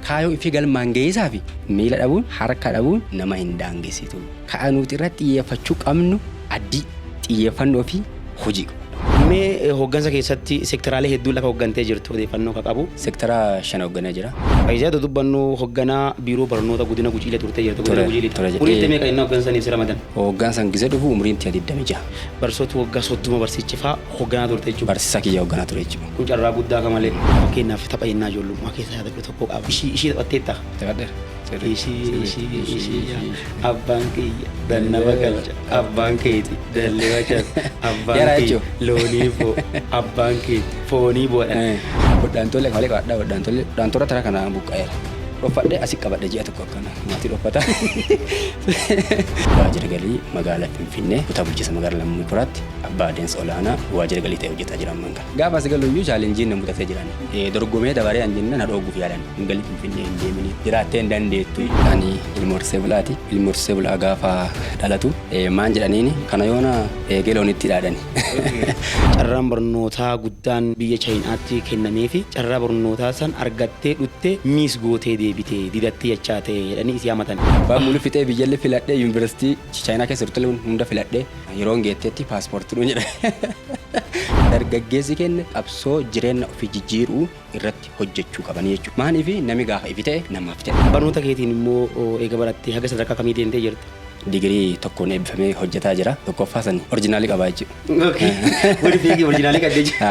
kaayoo ifi galmaan geessaa fi miila dhabuun harka dhabuun nama hin daangessitu. Ka'anuuti irratti xiyyeeffachuu qabnu addii xiyyeeffannoo fi hojii. Mee hoggansa keessatti sektoraalee hedduu lafa hoggantee jirtu odeeffannoo ka qabu. Sektara 5 hogganee jira. Faayidaa dudubbannu hogganaa biiroo barnoota godina Gujiilee turtee jirtu. Godina Gujiilee. Umriin meeqa inni hoggansaniif si ramadan? Hoggansan gisee dhufu umriin 26. Barsoota waggaa 30 barsiichifaa hogganaa turte jechuudha. Barsiisaa kiyya hogganaa ture jechuudha. Kun carraa guddaa kamalee fakkeenyaaf tapha yennaa ijoollummaa keessa yaadatu tokko qaba. Ishii taphatteetta? Taphadheera. Ishii abbaan kiyya dannaba galcha abbaan keeti dallee wacha abbaan kiyya loonii boo abbaan keeti foonii boodhan. Waddaantolee malee qabaadhaa waddaantolee tara kanaan buqqa'eera. Dhoffadhee asii qabadhe ji'a tokko akkana maatii dhoffata. Waajjira galii magaalaa Finfinnee kutaa bulchiinsa magaalaa Lammii Kuraatti abbaa adeemsa olaanaa waajjira galii ta'ee hojjetaa jiran manga. Gaafa asii galuyyuu chaalenjiin na mudatee jiran. Dorgomee dabaree an jenna na dhooguuf yaalan. Galii Finfinnee hin deemini. Jiraattee hin dandeettu. Ani ilma horsee bulaati. Ilmi horsee bulaa gaafa dhalatu maan jedhaniini kana yoona eegee loonitti dhaadani. Carraan barnootaa guddaan biyya Chaayinaatti kennamee fi carraa barnootaa san argattee dhuttee miis gootee deebitee didattee jechaa ta'e jedhanii isii hamatan. Waan mulu fixee biyyallee filadhee yuunivarsiitii Chaayinaa keessa turte hunda filadhee yeroon geetteetti paaspoortii dhuun jedhe. Dargaggeessi kenne qabsoo jireenya ofii jijjiiruu irratti hojjechuu qabanii jechuudha. Maaniif nami gaafa ifi ta'e namaaf ta'e. Barnoota keetiin immoo eega barattee haga sadarkaa kamii deemtee jirta? Digirii tokkoon eebbifamee hojjetaa jira. Tokkoffaa san orjinaalii qabaa jechuudha. Okay. Wali fiigii orjinaalii qaddee jira.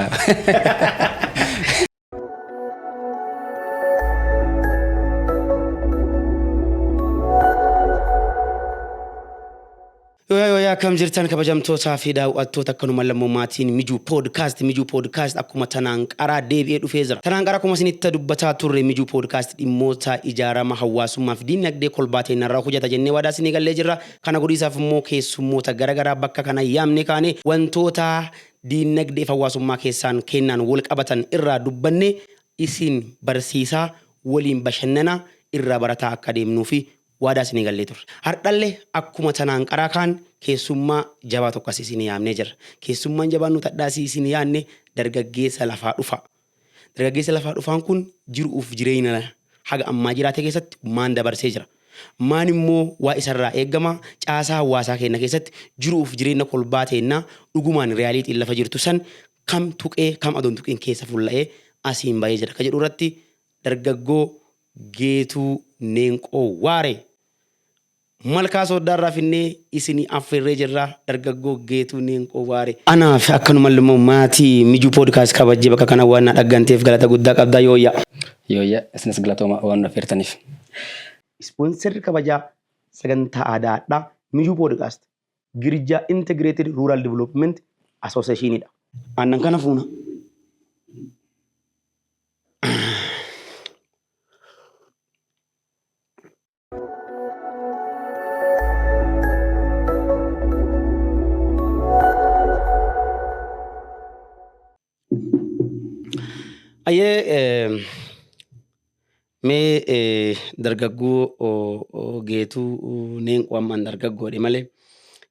Yoo akkam jirtan kabajamtootaa fi daawwattoota akkanuma lammummaatiin Mijuu Podcast akkuma tanaan qaraa deebi'ee dhufee jira. Tanaan qaraa akkuma isinitti dubbataa turre Mijuu Podcast dhimmoota ijaarama hawaasummaa fi diinagdee kolbaateen irraa hojjeta jennee waadaa isinii gallee jirra. Kana godhiisaaf immoo keessummoota garaagaraa bakka kana yaamne kaane wantoota diinagdee fi hawaasummaa keessaan kennaan wal qabatan irraa dubbanne isin barsiisaa waliin bashannana irraa barataa akka deemnuu fi waadaa isinii gallee turre. Hardhallee akkuma tanaan qaraa kaan keessummaa jabaa tokko as isinii yaamnee jirra. Keessummaan jabaan nuti addaasii isinii yaanne dargaggeessa lafaa dhufa. Dargaggeessa lafaa dhufaan kun jiruuf jireenya haga ammaa jiraate keessatti maan dabarsee jira. Maan immoo waa isarraa eegama caasaa hawaasaa keenya keessatti jiruuf jireenya kolbaateennaa dhugumaan reyaaliitiin lafa jirtu san kam tuqee kam adoon tuqeen keessa fulla'ee asiin bahee jira. Ka jedhu irratti dargaggoo Geetuu Neenqoo Waaree malkaa sooddaarraa finnee isinii affeerree jirra. Dargaggoo Geetuu Neenqoo Waaree. Anaaf akkanuma immoo maatii Mijuu Podcast kabajjee bakka kana waan dhagganteef galata guddaa qabdaa yooyya. Yooyya isinis galatooma waan affeertaniif. Ispoonsarri kabajaa sagantaa aadaadhaa Mijuu Podcast Girjaa Integrated Rural Development Associationidha. Aannan kana fuuna. Ayyee mee dargaggoo Geetuu Neenqoo ammaan dargaggoodhe malee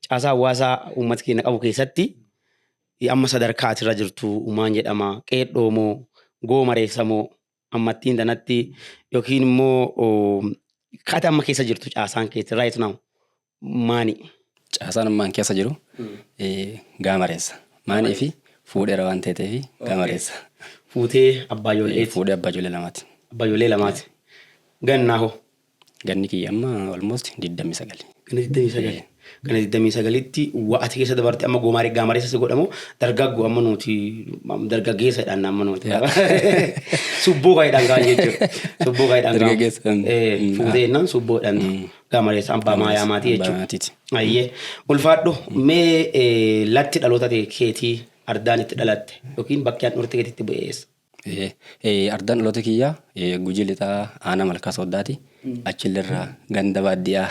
caasaa hawaasaa uummata keenya qabu keessatti amma sadarkaa asirra jirtu uumaan jedhama qeedhoo moo goomareessa moo ammattiin tanatti yookiin immoo kata amma keessa jirtu caasaan keessa right now maani? Caasaan ammaan keessa jiru gaamareessa. Maanii fi fuudheera waan ta'eef gaamareessa. Fuutee abbaa ijoollee. Fuudhee abbaa ijoollee lamaati. Abbaa ijoollee lamaati. Gannaa hoo? Ganni kiyya amma almost 29. Ganna 29. Ganna 29tti wa'ati keessa dabarte amma gaamareessa si godhamu dargaggoo amma nuti dargaggeessadhaan amma nuti. Subboo kaayidhaan kaan jechuudha. Subboo kaayidhaan kaan. Dargaggeessa. Fuutee jennaan subboodhaan gaamareessa abbaa maayaa maatii jechuudha. Ayyee ulfaadhu mee latti dhaloota keetii ardaan itti dhalatte yookiin bakkeen dhurte keetitti bu'eessa. Ardaan dhaloota kiyyaa Gujii lixaa aanaa malkaa sooddaati. Achillerraa ganda baadiyyaa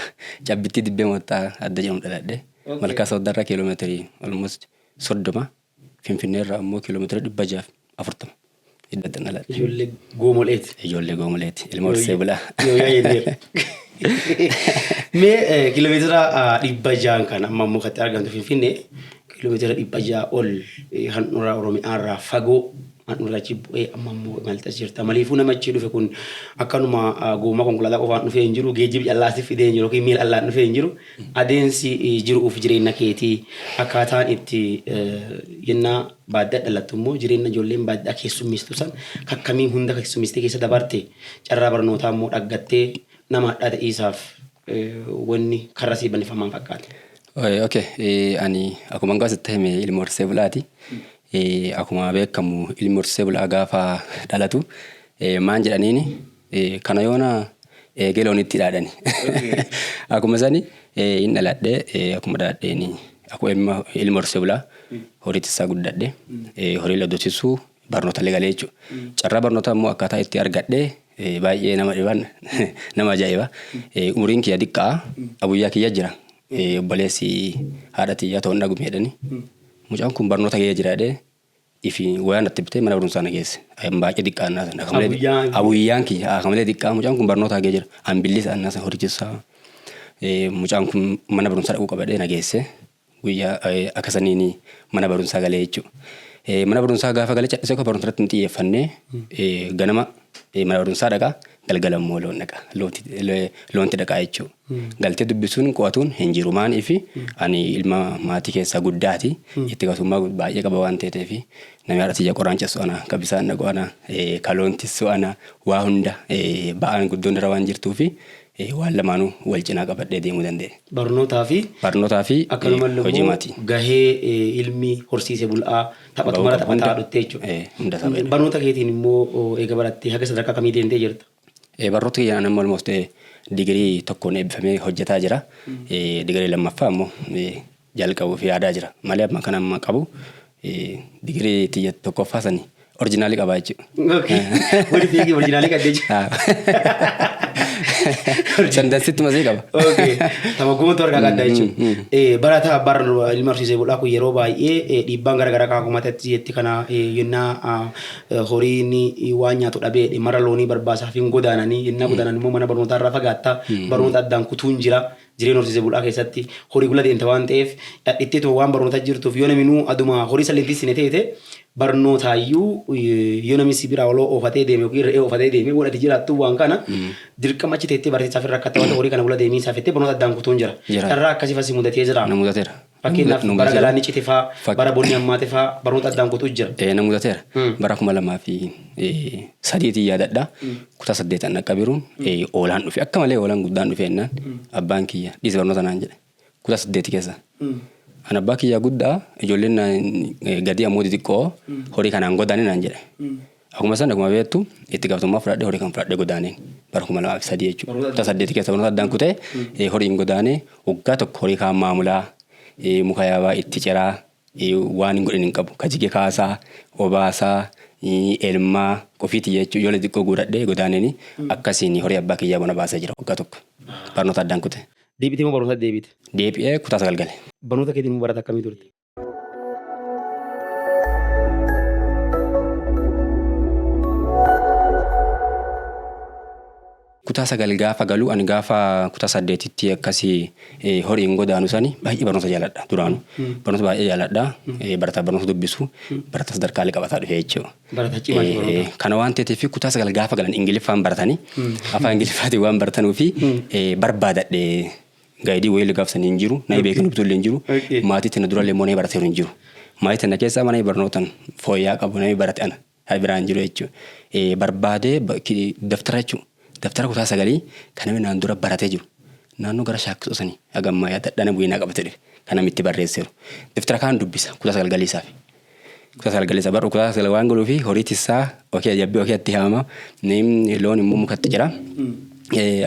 cabbitti dibbee moottaa adda jedhamu dhaladhe. Malkaa sooddaarraa kiiloomeetirii almost 30. Finfinneerraa immoo kiiloomeetira 640. Iddatti dhaladhe. Ijoollee goomoleeti. Ijoollee goomoleeti. Ilma horsee bulaa. Mee kiiloomeetira 600 kan amma mukatti argamtu Finfinnee kiiloomeetira 600 ol handhuraa Oromiyaarraa fagoo an irratti bu'ee amma immoo imalta jirta. Maliifuu namichi dhufe kun akkanuma gommaa konkolaataa qofaan dhufee hin jiru geejjiba callaatti fidee hin jiru yookiin miila allaan dhufee hin jiru adeemsi jiruuf jireenya keetii akkaataan itti yennaa baaddaa dhalattu immoo jireenya ijoolleen baaddaa keessummeessitu san kakkamiin hunda keessummeessitee keessa dabarte carraa barnootaa immoo dhaggattee nama hadhaa isaaf wanni karra sii bannifamaan fakkaate. Okay, ani akkuma gaasitti hime ilma horsiisee bulaati. Akkuma beekamu ilmi horsiisee bulaa gaafa dhalatu maan jedhaniini kana yoona geeloonitti dhaadhani. Akkuma sani hin dhaladhee akkuma dhaadheeni akkuma ilma horsiisee bulaa horiitti isaa guddadhe horii laddootissuu barnoota galee jechuudha. Carraa barnoota immoo akkaataa itti argadhee baay'ee nama dhiban nama ajaa'iba. Umuriin kiyya xiqqaa abuyyaa kiyya jira. Obboleessi haadha xiyyaa ta'uun dhagumee jedhani. Mucaan kun barnoota gahee jiraadhee ifi wayaan natti bitee mana barumsaa na geesse. Baay'ee xiqqaa annaa sana. Abuyyaan kiyya akkamalee xiqqaa mucaan kun barnoota gahee jira. Ambillis annaa sana horichisaa. Mucaan kun mana barumsaa dhaquu qabadhee na geesse. Guyyaa akkasaniin mana barumsaa galee jechuudha. Mana barumsaa gaafa galee cadhisee akka barumsa irratti xiyyeeffannee ganama mana barumsaa dhaqaa galgala immoo loon dhaqa loonti dhaqaa jechuudha. Galtee dubbisuun qo'atuun hin jiru maaniifi ani ilma maatii keessaa guddaati itti gaafummaa baay'ee qaba waan ta'eef namni haadha xiyyaa qoraanchessu ana kabisaan dhaqu ana kaloontissu ana waa hunda ba'aan guddoon irra waan jirtuufi waan lamaanuu wal cinaa qabadhee deemuu danda'e. Barnootaa fi hojii maatii. Gahee ilmi horsiisee bulaa taphatu mara taphataa dhuttee jechuudha. Barnoota keetiin immoo eega barattee haga sadarkaa kamii deemtee jirta? Barnoota keeyyaan amma almost digirii tokkoon eebbifamee hojjetaa jira. Digirii lammaffaa immoo jalqabuuf yaadaa jira. Malee amma kan amma qabu digirii xiyya tokkoffaa sanii orjinaalii qabaa jechuudha. Wali fiigii orjinaalii qabdee jechuudha. Sandansitti masii qaba. Tamaggumatu harkaa qabdaa jechuudha. Barataa barra ilma horsiisee bulaa kun yeroo baay'ee dhiibbaan garaagaraa kaakumatatti jetti kana yennaa horiin waan nyaatu dhabee mara loonii barbaasaa fi godaananii yennaa godaanan immoo mana barnootaa irraa fagaattaa barnoota addaan kutuun jira. Jireenya horsiisee bulaa keessatti horii gula deemte waan ta'eef dhadhiittee waan barnootaa jirtuuf yoo namni aduma horii salleettisine ta'e barnootaayyuu yoo namni sibira waloo oofatee deeme yookiin re'ee oofatee deeme godhati jiraattu waan kana dirqama achi teettee barsiisaaf irraa akka ta'u horii kana gula deemee saafittee barnoota addaan kutuun jira. Carraa akkasii fasi mudatee jira. Namudateera. Fakkeenyaaf bara galaanni cite fa'aa bara bonni ammaate fa'aa barnoota addaan kutuu jira. Namudateera. Bara 2003 yaadadha. Kutaa 8 dhaqqabiruun oolaan dhufe akka malee oolaan guddaan dhufe ennaan abbaan kiyya dhiise barnoota naan jedhe. Kutaa 8 keessa. Ana abbaa kiyyaa guddaa ijoolleen gadi ammoo xixiqqoo horii kanaan godaane naan jedhe. Akkuma san akkuma beektu itti gaafatamummaa fudhadhee horii kan fudhadhee godaaneen bara 2003 jechuudha. Kutaa 8 keessa barnoota addaan kutee horiin godaanee waggaa tokko horii kaan maamulaa muka yaabaa itti ciraa waan hin godhin hin qabu kajige kaasaa obaasaa elmaa qofiiti jechuudha. Ijoollee xixiqqoo guuradhee godaaneen akkasiin horii abbaa kiyyaa bona baasaa jira waggaa tokko barnoota addaan kutee. Deebitee moo barnoota deebite? Deebi'ee kutaa 9 gale. Barnoota keetiin immoo barata akkamii turte? Kutaa 9 gaafa galu ani gaafa kutaa 8tti akkasii horiin godaanu sani baay'ee barnoota jaaladha duraanu. Barnoota baay'ee jaaladha. Barataa barnoota dubbisu barataa sadarkaalee qabataa dhufe jechuudha. Barataa cimaa barnoota. Kana waan ta'eef kutaa 9 gaafa galan Ingiliffaan baratanii afaan Ingiliffaatiin waan baratanuu fi barbaadadhee gaayidii wayii gaafsanii hin jiru. Naa beekan dubbituu illee hin jiru. Maatii tana durallee immoo naa barateeru hin jiru. Maatii tana keessaa mana barnootaan fooyya'aa qabu naa barate ana. Haa biraan jiru jechuudha. Barbaadee daftara jechuudha. Daftara kutaa 9 kan namni naan dura baratee jiru. Naannoo gara shaakkisoo sanii hagammaa yaadadhaan bu'inaa qabatee dhufe. Kan namni itti barreesseeru. Daftara kaan dubbisa kutaa 9 galiisaaf. Kutaa 9 galiisaa barru kutaa 9 waan galuu fi horii tissaa okee jabbii okee itti haama. Loon immoo mukatti jira.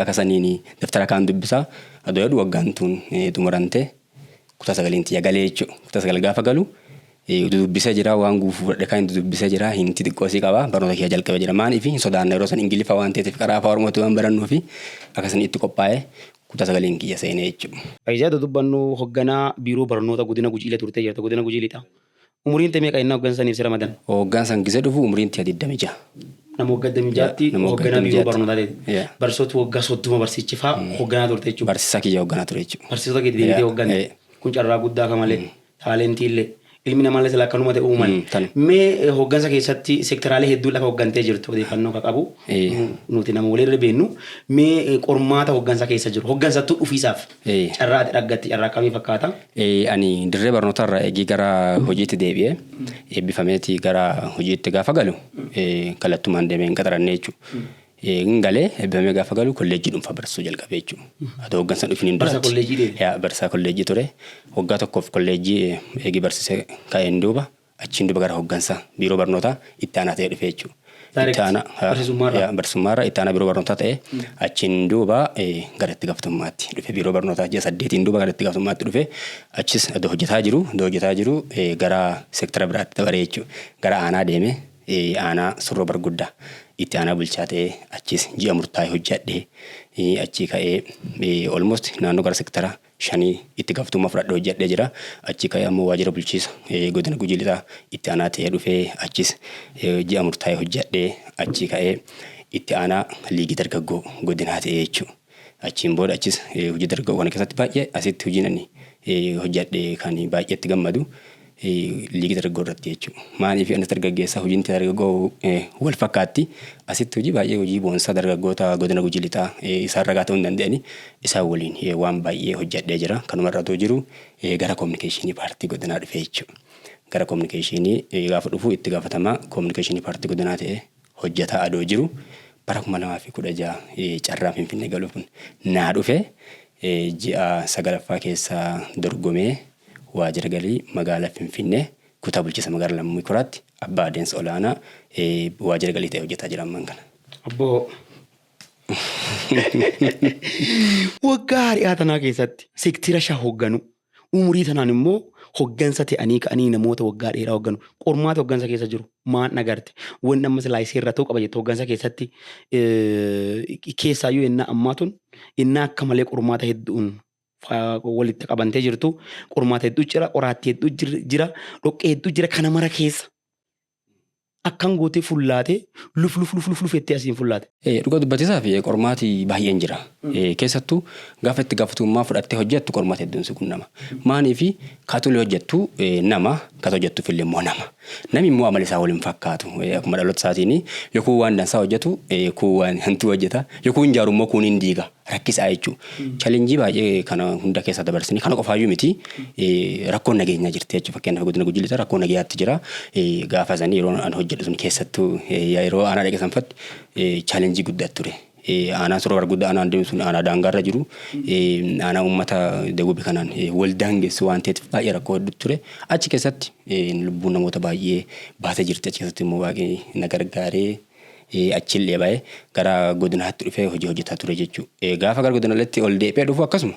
Akkasaniin daftara kaan dubbisaa. Adoo yaadu waggaan tun xumurantee kutaa 9 galee jechuudha. Kutaa 9 gaafa galu dubbisee jira waan guufuu fudhadhe kan dubbisee jira hinti xiqqoosii qaba barnoota kiyya jalqabee jira maanii fi sodaanna yeroo san Ingiliffa waan ta'eef karaa afaan Oromootti waan barannuu fi akkasanii itti qophaa'ee kutaa 9 kiyya seenee jechuudha. Faayidaa dubbannu hoogganaa biiroo barnoota godina Gujiilee turtee jirta godina Gujiileedha. Umuriin ta'e meeqa innaa hooggansaniif sira madan? Hooggansan gisee dhufu umuriin ta'e 26. Nama waggaa 26tti hoogganaa biiroo barnootaa barsoota waggaa 30 barsiichifaa hoogganaa turte jechuudha. Barsiisaa kiyya hoogganaa ture jechuudha. Barsiisota kiyya deemtee hooggante kun carraa guddaa kamalee taalentiillee ilmi namaa illee akkanuma ta'e uuman. Tana. Mee hoggansa keessatti sektoraalee hedduu lafa hoggantee jirtu odeeffannoo akka qabu nuti nama walirra beennu mee qormaata hoggansa keessa jiru hoggansattuu dhufiisaaf carraa ati dhaggatti carraa akkamii fakkaata? Ani dirree barnootarra eegii gara hojiitti deebi'ee eebbifameeti gara hojiitti gaafa galu kallattumaan deemeen qaxarannee jechuudha. Galee eebbifamee gaafa galu kolleejjii dhuunfaa barsiisuu jalqabee jechuudha. Haa ta'u hoggansa dhufiniin Barsiisa kolleejjii deeme? Barsiisaa kolleejjii ture. Waggaa tokkoof kolleejjii eegii barsiisee ka'een duuba achiin duuba gara hoggansa biiroo barnootaa itti aanaa ta'ee dhufee jechuudha. Barsiisummaarra itti aanaa biiroo barnootaa ta'ee achiin duuba gara itti gaafatamummaatti dhufe biiroo barnootaa ji'a 8 duuba gara itti gaafatamummaatti dhufe achis iddoo hojjetaa jiru gara seektara biraatti dabaree jechuudha. Gara aanaa deeme aanaa surroo barguddaa itti aanaa bulchaa ta'ee achis ji'a murtaa'e hojjedhee achii ka'ee almost naannoo gara seektara 5 itti gaafatamummaa fudhadhee hojjedhee jira. Achii ka'ee ammoo waajjira bulchiisa godina Gujii Lixaa itti aanaa ta'ee dhufee achis ji'a murtaa'e hojjedhee achii ka'ee itti aanaa liigii dargaggoo godinaa ta'ee jechuudha. Achiin booda achis hojii dargaggoowwan keessatti baay'ee asitti hojiin ani hojjedhee kan baay'eetti gammadu liigii dargaggoo irratti jechuudha. Maaliif anis dargaggeessa hojiin dargaggoo wal fakkaatti asitti hojii baay'ee hojii boonsaa dargaggoota godina Gujii Lixaa isaan ragaa ta'uu hin danda'ani isaan waliin waan baay'ee hojjedhee jira. Kanuma irratoo jiru gara kominikeeshinii paartii godinaa dhufee jechuudha. Gara kominikeeshinii gaafa dhufu itti gaafatamaa kominikeeshinii paartii godinaa ta'ee hojjetaa adoo jiru bara 2016 carraa Finfinnee galuuf naa dhufe ji'a 9ffaa keessaa dorgomee waajjira galii magaalaa Finfinnee kutaa bulchiinsa magaalaa Lammii Kuraatti abbaa adeemsa olaanaa waajjira galii ta'ee hojjetaa jira ammaan kana. Abboo. Waggaa dhiyaatan keessatti seektira shan hogganu umurii tanaan immoo hoggansa ta'anii ka'anii namoota waggaa dheeraa hogganu qormaata hoggansa keessa jiru maan nagarte wanni amma silaayisee irra ta'uu qaba jettu hoggansa keessatti keessaayyuu yennaa ammaatun yennaa akka malee qormaata hedduun walitti qabantee jirtu qormaata hedduu jira qoraattii hedduu jira dhoqqee hedduu jira kana mara keessa akkan gootee fullaate luf ettee asiin fullaate. Dhugaa dubbatisaa fi qormaati baay'een jira. Keessattuu gaafa itti gaafatamummaa fudhattee hojjettu qormaata hedduun si qunnama. Maaliif kaatulee hojjettu nama kaata hojjettuuf illee immoo nama. Namni immoo amala isaa waliin fakkaatu. Akkuma dhaloota isaatiin yookuun waan dansaa hojjetu kuun waan hantuu hojjeta yookuun ijaaru immoo kuun hin diiga. Rakkisaa jechuudha. Challengii baay'ee kana hunda keessa dabarsanii kana qofaayyuu miti rakkoon nageenyaa jirti jechuudha. Fakkeenyaaf godina Gujii Lixaa rakkoon nageenyaatti jira. Gaafa sanii yeroo an hojjedhu sun keessattuu yeroo aanaa dhaqee sanfatti challengii guddaa ture. Aanaan surroo barguddaa aanaan deemu sun aanaa daangaarra jiru. Aanaa uummata Dagubii kanaan wal daangessu waan ta'eef baay'ee rakkoo hedduu ture. Achi keessatti lubbuun namoota baay'ee baatee jirti. Achi keessatti immoo waaqni na gargaaree achillee baay'ee gara godinaatti dhufee hojii hojjetaa ture jechuudha. Gaafa gara godinatti ol deebi'ee dhufu akkasuma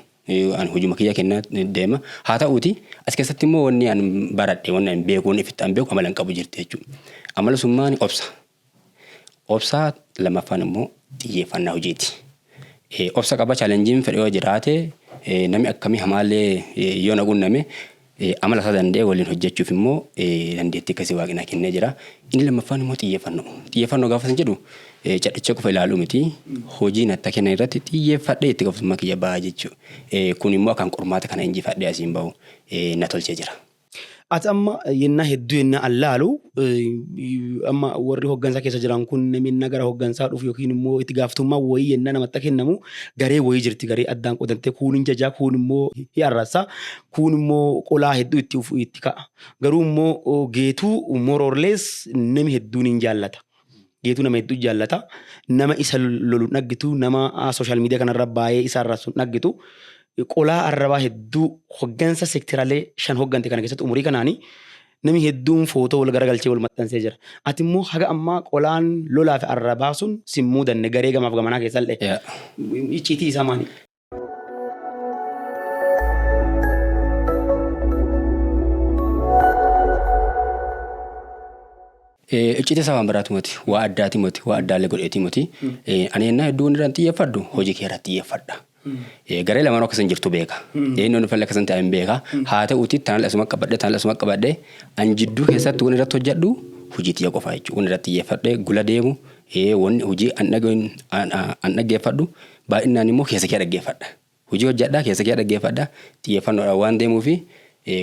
hojii makiyyaa kennaa deema. Haa ta'uuti as keessatti immoo wanni an baradhe wanni an beekuun ifitti an beeku amala hin qabu jirti jechuudha. Amala summaan obsa. Obsaa lammaffaan immoo xiyyeeffannaa hojiiti. Obsa qaba chaalenjiin fedhee yoo jiraate namni akkamii hamaallee yoo na qunname amala isaa danda'ee waliin hojjechuuf immoo dandeettii akkasii waaqinaa kennee jira. Inni lammaffaan immoo xiyyeeffannoo. Xiyyeeffannoo gaafa san jedhu cadhicha qofa ilaaluu miti hojii natti kennan irratti xiyyeeffadhee itti gaafatamummaa kiyya ba'a jechuudha. Kun immoo akkaan qormaata kana injifadhee asiin bahu na tolchee jira. Ati amma yennaa hedduu yennaa allaalu amma warri hoggansaa keessa jiran kun namni gara hoggansaa dhufu yookiin immoo itti gaafatamummaa wayii yennaa namatti kennamu garee wayii jirti garee addaan qodantee kuun hin jajaa kuun immoo hi'arrasa kuun immoo qolaa hedduu itti ka'a garuu immoo geetuu mororlees nami hedduun hin jaallata. Geetuu nama hedduu jaallata nama isa lolu dhaggitu nama sooshaal miidiyaa kanarra baay'ee isa arrasu dhaggitu. Qolaa arrabaa hedduu hoggansa seektiraalee 5 hoggante kana keessatti umurii kanaanii namni hedduun footoo wal garagalchee wal maxxansee jira. Ati immoo haga ammaa qolaan lolaa fi arrabaa sun simmuu danne garee gamaaf gamanaa keessa illee. Icciitii isaa maali? Icciitii isaa waan biraatu miti waa addaati miti waa addaallee godheetii miti ani yennaa hedduu irraan xiyyeeffadhu hojii kee irratti xiyyeeffadha. Garee lamaan akkasii jirtu beeka. Inni nuuf illee akkasii ta'an beeka. Haa ta'uuti tanaan asuma qabadhee an jidduu keessatti waan irratti hojjedhu hojii xiyya qofaa jechuudha. Waan irratti xiyyeeffadhee gula deemu wanni hojii an dhaggeeffadhu baay'inaan immoo keessa kee dhaggeeffadha. Hojii hojjedhaa keessa kee dhaggeeffadha xiyyeeffannoodhaan waan deemuufi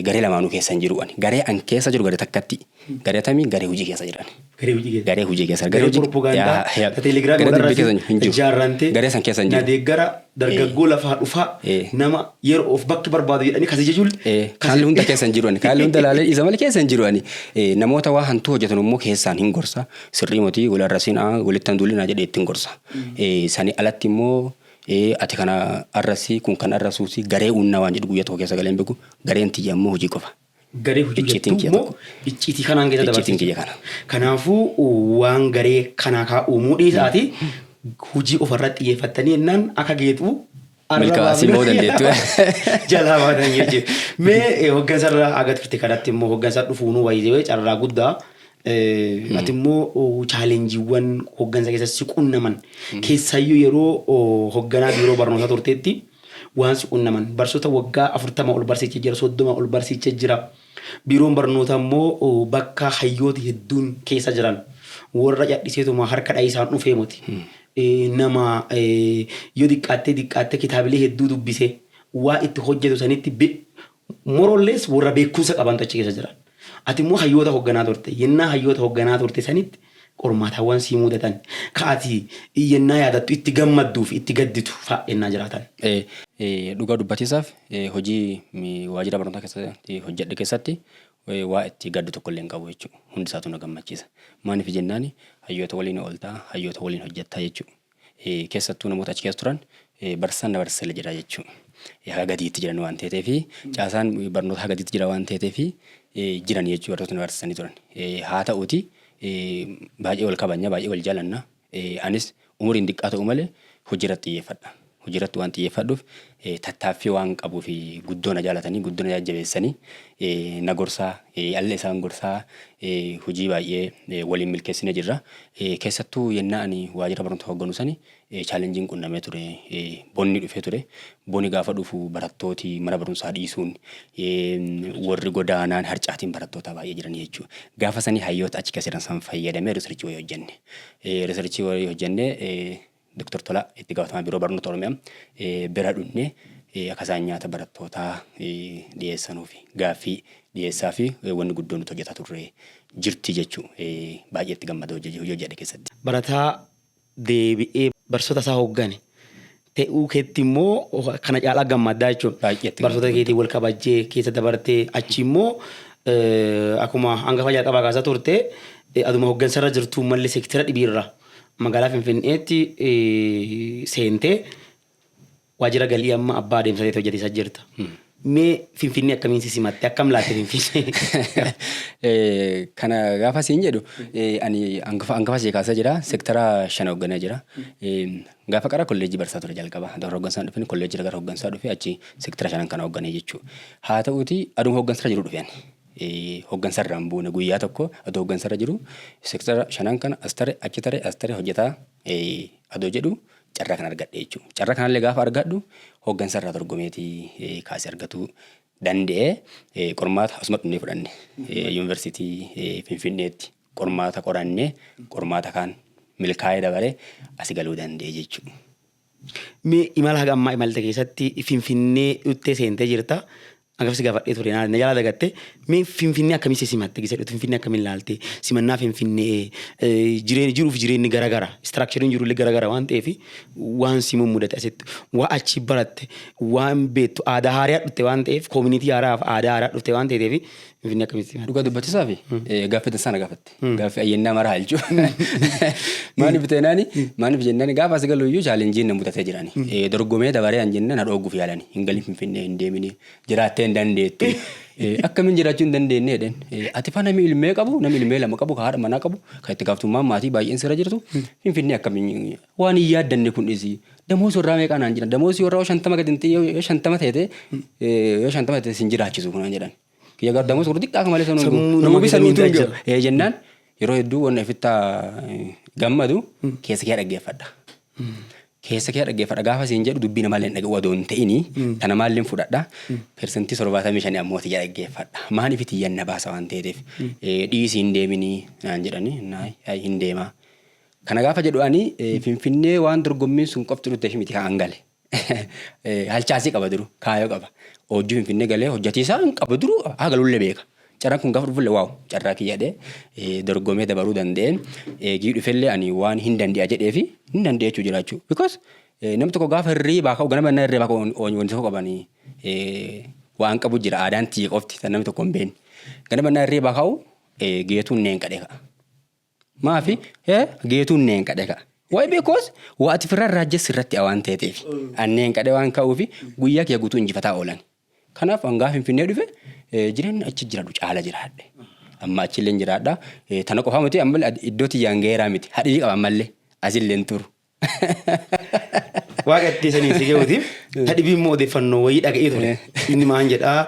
garee lamaanuu keessa hin jiru ani. Garee an keessa jiru garee takkatti. Garee tamii garee hojii keessa jiran. Garee hojii keessa. Garee propagaandaa teelegiraamii walirratti ijaarrantee garee san keessa hin jiru. Nadeeggara dargaggoo lafaa dhufaa nama yeroo of bakki barbaadu jedhanii kasi jechuun. Kaalli hunda keessa hin jiru ani. Kaalli hunda laalee isa malee keessa hin jiru ani. Namoota waa hantuu hojjetan immoo keessaan hin gorsa. Sirrii mootii walarra siinaa walitti handuulinaa jedhee ittiin gorsa. Sani alatti immoo ati kana arrasii kun kan arrasuusi garee unnaa waan jedhu guyyaa tokko keessa galeen beeku gareen tiyya immoo hojii qofa. Garee hojii jettu immoo icciitii kanaan keessa dabarsa. Icciitiin kiyya kana. Kanaafuu waan garee kanaa kaa uumuu dhiisaati hojii ofarratti xiyyeeffattanii jennaan akka geetu milkaa'asii immoo dandeettu. Jalaa baatan jechuudha. Mee hoggansarraa aga turte kanatti immoo hoggansa dhufuunuu wayyee carraa guddaa. Ati immoo chaalenjiiwwan hoggansa keessatti si qunnaman keessayyuu yeroo hogganaa biiroo barnootaa turteetti waan si qunnaman barsoota waggaa 40 ol barsiichee jira 30 ol barsiichee jira biiroon barnootaa immoo bakka hayyooti hedduun keessa jiran warra cadhiseetuma harka dhaayisaan dhufee moti nama yoo diqqaattee kitaabilee hedduu dubbisee waa itti hojjetu sanitti morollees warra beekumsa qabantu achi keessa jiran. Ati immoo hayyoota hogganaa turte yennaa hayyoota hogganaa turte sanitti qormaatawwan sii mudatan ka'ati yennaa yaadattu itti gammadduuf itti gadditu fa'ennaa jiraatan. Dhugaa dubbatiisaaf hojii waajjira barnootaa keessatti hojjedhe keessatti waa itti gaddu tokko illee hin qabu jechuudha. Hundi isaatu na gammachiisa. Maaliif jennaan hayyoota waliin ooltaa hayyoota waliin hojjettaa jechuudha. Keessattuu namoota achi keessa turan barsiisaan na barsiisee jira jechuudha. Haga gadiitti jiran waan ta'eef caasaan barnoota haga gadiitti jira waan ta'eef jiran jechuudha warroota na barsiisanii turan. Haa ta'uuti baay'ee wal kabajna baay'ee wal jaalanna. Anis umuriin xiqqaa ta'u malee hojiirratti xiyyeeffadha. Hojiirratti waan xiyyeeffadhuuf tattaaffii waan qabuu fi guddoo na jaalatanii guddoo na jajjabeessanii na gorsaa alla isaan gorsaa hojii baay'ee waliin milkeessine jirra. Keessattuu yennaa ani waajjira barnoota hogganu sani chaalenjiin qunnamee ture bonni dhufee ture. Bonni gaafa dhufu barattooti mana barumsaa dhiisuun warri godaanaan harcaatiin barattoota baay'ee jiran jechuudha. Gaafa sanii hayyoota achi keessa jiran san fayyadamee riisarchii wayii hojjenne. Riisarchii wayii hojjenne Dr. Tola itti gaafatamaa biiroo barnoota Oromiyaa bira dhufnee akka isaan nyaata barattootaa dhiyeessanuu fi gaaffii dhiyeessaa fi wanni guddoon nuti hojjetaa turre jirti jechuudha. Baay'ee itti gammada hojii hojjedhe keessatti. Barataa deebi'ee barsoota isaa hoggane ta'uu keetti immoo kana caalaa gammadaa jechuudha. Barsoota keetii wal kabajjee keessa dabartee achi immoo akkuma hangafa jalqabaa kaasaa turte aduma hoggansarra jirtu malli seektira dhibiirra. Magaalaa Finfinneetti seentee waajjira galii amma abbaa adeemsa hojjetaa jirta. Mee Finfinnee akkamiin si simatte akkam laatte Finfinnee? Kana gaafa siin jedhu ani hangafa ishee kaasaa jira seektara 5 hoogganaa jira. Gaafa qara kolleejjii barsaa ture jalqaba. Adoo hoggansaa dhufeen kolleejjii gara hoggansaa dhufee achi seektara 5 kana hoogganee jechuudha. Haa ta'uuti aduma hoggansarra jiru dhufeen. Hoggansarraan buune guyyaa tokko adoo hoggansarra jiru seektara 5 kana as tare achi tare as tare hojjetaa adoo jedhu carraa kan argadhe jechuudha. Carraa kanallee gaafa argadhu hoggansarraa dorgomeetii kaasee argatu danda'ee qormaata asuma dhunnee fudhanne yuunivarsiitii Finfinneetti qormaata qorannee qormaata kaan milkaa'ee dabalee asii galuu danda'e jechuudha. Mee imala haga ammaa imalte keessatti Finfinnee dhuttee seentee jirta. Angafsi gaafadhee ture na jala dagatte mee Finfinnee akkamiin simatte gisa dhutu Finfinnee akkamiin laalte simannaa Finfinnee jiruuf jireenyi garagara structurein jiruullee garagara waan ta'eef waan simuun mudate asitti waa achi baratte waan beektu aadaa haaraa dhufte waan ta'eef community haaraaf aadaa haaraa dhufte waan ta'eef Finfinnee akkamiin simatte. Dhugaa dubbatisaa fi gaaffatan sana gaafatte gaaffii ayyannaa mara halchu maaliif jennaani gaafa as galu iyyuu chaalenjiin na mudatee jirani dorgomee dabaree an jennaan hadhooguuf yaalani hin galin Finfinnee hin deemini jiraattee hin dandeettu akkamiin jiraachuu hin dandeenye jedhan ati fa namni ilmee qabu namni ilmee lama qabu haadha manaa qabu kan itti gaafatamummaan maatii baay'een sirra jirtu Finfinnee akkamiin waan hin yaaddanne kun dhisi damoos warraa meeqaa naan jedhan damoos warraa 50 gadi hin ta'e yoo 50 ta'e sin jiraachisu kunaan jedhan. Kiyya gardamus warri xiqqaa malee nama bisa nuti jennaan yeroo hedduu wanna ifittaa gammadu keessa kee dhaggeeffadha. Keessa kee dhaggeeffadha gaafa siin jedhu dubbii namaallee dhaga'u adoo hin ta'ini tana maallee fudhadha. Persentii 75 ammoo tiyya dhaggeeffadha. Maaliif xiyyanna baasa waan ta'eef dhiisii hin deeminii naan jedhani hin deemaa. Kana gaafa jedhu ani Finfinnee waan dorgommiin sun qofti dhuttee miti kan gale. halchaasii qaba duru kaayoo qaba. Hojii Finfinnee galee hojjatiisaa hin qabu duru haa galullee beeka. Carraan kun gaafa dhufullee waaw carraa kiyyaadhee dorgomee dabaruu danda'een gii dhufellee ani waan hin danda'a jedhee fi hin danda'a jechuu jiraachuu. Because namni tokko gaafa hirriibaa ka'u ganama innaa hirriibaa ka'u wanti tokko qabanii waan qabu jira aadaan tiyya qofti kan namni tokko hin beekne. Ganama innaa hirriibaa ka'u geetuun neen qadhee ka'a. Maafi geetuun neen qadhee ka'a. Why because waati firraa raajjes irratti waan ta'eef anneen qadhee waan ka'uufi guyyaa kiyya guutuu injifataa oolan. Kanaaf hangaa Finfinnee dhufe jireenya achi jiraadhu caala jiraadhe. Amma achillee jiraadha. Tana qofaa miti amma iddoo tiyyaan gaheeraa miti. Hadhii qaba ammallee asillee hin turu. Waaqa ittiisanii si gahuutiif hadhibii immoo odeeffannoo wayii dhaga'ee ture. Inni maan jedhaa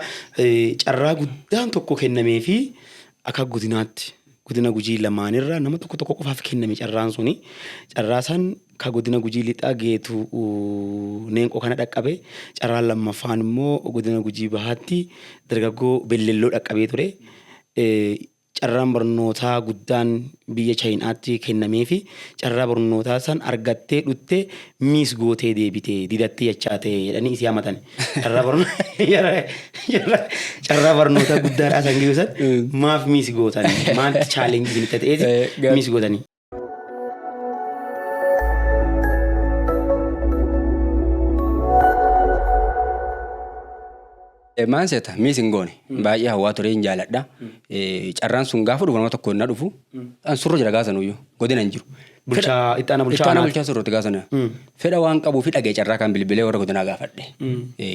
carraa guddaan tokko kennamee fi akka godina Gujii lamaanirra nama tokko qofaaf kenname carraan suni. Carraa san ka godina Gujii lixaa geetu neenqoo kana dhaqqabe. Carraan lammaffaan immoo godina Gujii bahaatti dargaggoo Bellelloo dhaqqabee ture. Carraan barnootaa guddaan biyya Chaayinaatti kennamee fi carraa barnootaa san argattee dhuttee miis gootee deebitee didattee jechaa ta'e jedhanii isii hamatan. Carraa barnootaa guddaadhaa san geessan maaf miis gootanii maalti chaalenjii itti ta'eeti miis gootanii. Maan seeta miis hin goone baay'ee hawaa turee hin jaaladha. Carraan sun gaafa dhufu nama tokko hin dhufu an surra jira gaasanuyyuu godina hin jiru. Bulchaa ittaana bulchaa surratti gaasana. Fedha waan qabuu fi dhagee carraa kan bilbilee warra godinaa gaafadhe.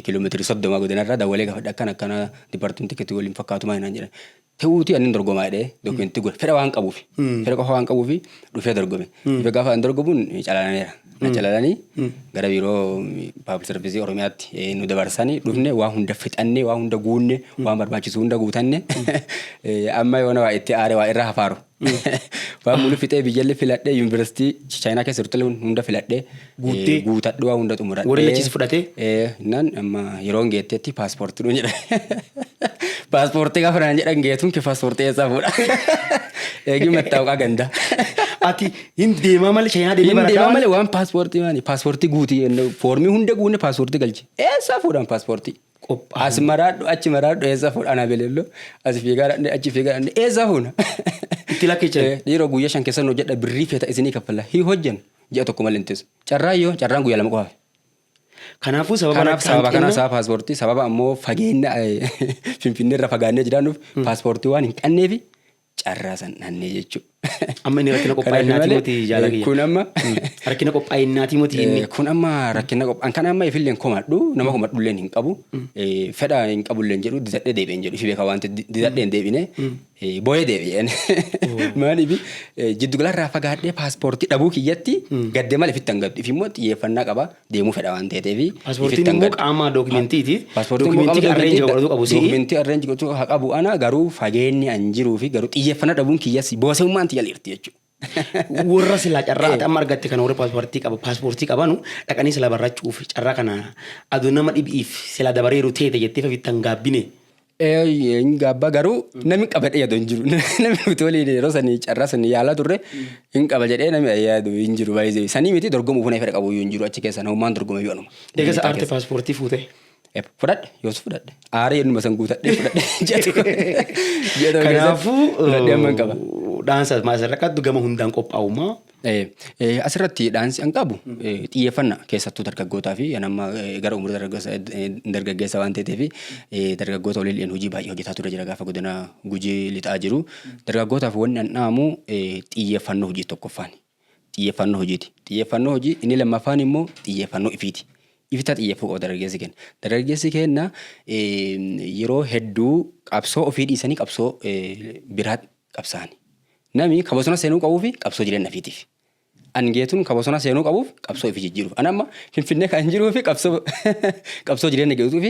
Kiiloomeetirii 30 godinarraa dawalee gaafadhe akkana dipaartimentii keetti waliin fakkaatuma hinaan jedhan. Ta'uutii ani dorgomaa jedhee dookumentii godhe fedha waan qabuufi. Fedha qofa waan qabuufi dhufee dorgome. Dhufee gaafa an dorgomuun calalaneera. Nachalalanii gara biiroo paablik sarvisii Oromiyaatti nu dabarsanii dhufne waa hunda fixannee waa hunda guunne waan barbaachisu hunda guutanne amma yoona waa itti aare waa irraa hafaaru. Waan mulu fixee biyyallee filadhee yuunivarsiitii Chaayinaa keessa turte hunda filadhee guutadhe waa hunda xumuradhe. Warri achiis fudhatee? Naan amma yeroon geetteetti paaspoortii dhuun jedha. Paaspoortii gaafa naan jedhan geetuun kee paaspoortii eessaa fuudha. Eegi mattaawqaa ganda. Ati hin deemaa malee Chaayinaa deemee barataa? Hin deemaa malee waan paaspoortii maani paaspoortii guutii foormii hunda guunne paaspoortii galche. Eessaa fuudhan paaspoortii? As maraadhu achi maraadhu eessaa fuudhan abelello as fiigaa achi fiigaa eessaa fuuna. Itti lakkichaa? Yeroo guyyaa 5 keessa hojjedha birrii feeta isinii kaffala hii hojjan ji'a tokko malee hin teessu. Carraan guyyaa 2 qofaaf. Kanaafuu sababa kana paaspoortii sababa ammoo fageenya Finfinnee irra fagaannee jiraannuuf paaspoortii waan hin qabneefi carraa san dhannee jechuudha. Amma inni rakkina qophaa'innaati moti jaalagiyya. Kun amma rakkina qophaa'innaati moti inni. Kun amma rakkina kan amma ifilleen komadhu nama komadhulleen hin qabu. Fedha hin qabulleen jedhu didadhee deebi'een jedhu ifi beeka wanti didadheen deebine booyee deebi'een. Maaliif jiddugalarraa fagaadhee paaspoortii dhabuu kiyyatti gaddee malee fitti hangadhu ifi immoo xiyyeeffannaa qaba deemuu fedha waan ta'eefi. Paaspoortiin immoo qaama dookumentiiti. Dookumentii arreenji godhatu qabu si'i. Dookumentii arreenji godhatu qabu ana garuu fageenyi an jiruu fi garuu xiyyeeffannaa dhabuun kiyyas boosummaan yalirti jechuudha. Warra silaa carraa amma argatte kana warra paaspoortii qabanu dhaqanii sila barrachuuf carraa kana aduu nama dhibiif sila dabareeru teete jettee fafittan gaabbine. Gaabbaa garuu namni qaba yaadu hin jiru. Namni nuti waliin yeroo sanii carraa sanii yaalaa turre hin qaba jedhee namni yaadu hin jiru baay'ee. Sanii miti dorgomuuf na fedha qabu hin jiru achi keessa namummaan dorgome yoo anuma. Eegas aarte paaspoortii fuute? Fudhadhe yoos fudhadhe aaree innuma san guutadhe fudhadhe. Kanaafuu fudhadhe amma hin qaba. Dhaansa maasirratti gama hundaan qophaa'umaa. Asirratti dhaansi an qabu xiyyeeffannaa keessattuu dargaggootaa fi nama gara umurii dargaggeessa waan ta'eef dargaggoota waliin hojii baay'ee hojjetaa ture jira gaafa godina Gujii lixaa jiru. Dargaggootaaf wanni an dhaamu xiyyeeffannoo hojii tokkoffaan. Xiyyeeffannoo hojiiti. Xiyyeeffannoo hojii inni lammaffaan immoo xiyyeeffannoo ifiiti. Ifita xiyyeeffuu qaba dargaggeessi kenna. Dargaggeessi kenna yeroo hedduu qabsoo ofii dhiisanii qabsoo biraa qabsaani. Nami kabosona seenuu qabuu fi qabsoo jireenya ofiitiif. Angeetuun kabosona seenuu qabuuf qabsoo ofii jijjiiruuf. Ana amma Finfinnee kan jiruu fi qabsoo jireenya geessuuf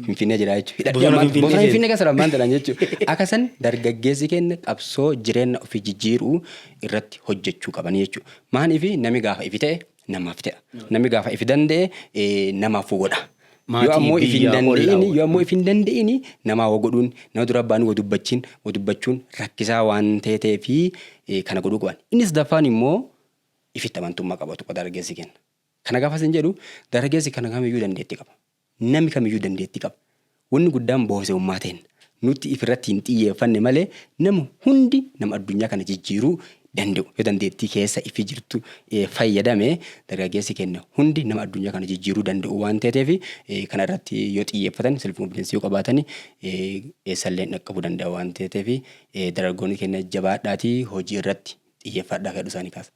Finfinnee jira jechuudha. Bosona Finfinnee keessa lamaan ta'an jechuudha. Akkasan dargaggeessi kenna qabsoo jireenya ofii jijjiiruu irratti hojjechuu qaban jechuudha. Maaliif nami gaafa ifi ta'e namaaf ta'a. Nami gaafa ifi danda'e namaaf godha. Yoo ammoo ifi hin danda'ini namaa godhuun nama dura abbaan dubbachuun rakkisaa waan ta'ee fi kana godhuu qaban. Innis dafaan immoo ifitti amantummaa qabatu dargaggeessi kenna. Kana gaafa isin jedhu dargaggeessi kana kamiyyuu dandeetti qaba. Namni kamiyyuu dandeetti qaba. Wanni guddaan boosa'ummaa ta'een nuti ifirratti hin xiyyeeffanne malee nama hundi nama addunyaa kana jijjiiruu danda'u. Yoo dandeettii keessa ifi jirtu fayyadame dargaggeessi kenna hundi nama addunyaa kana jijjiiruu danda'u waan ta'eef kana irratti yoo xiyyeeffatan self confidence yoo qabaatan eessallee dhaqqabuu danda'a waan ta'eef dargaggoonni kenna jabaadhaatii hojii irratti xiyyeeffadhaa kadhu isaanii kaasa.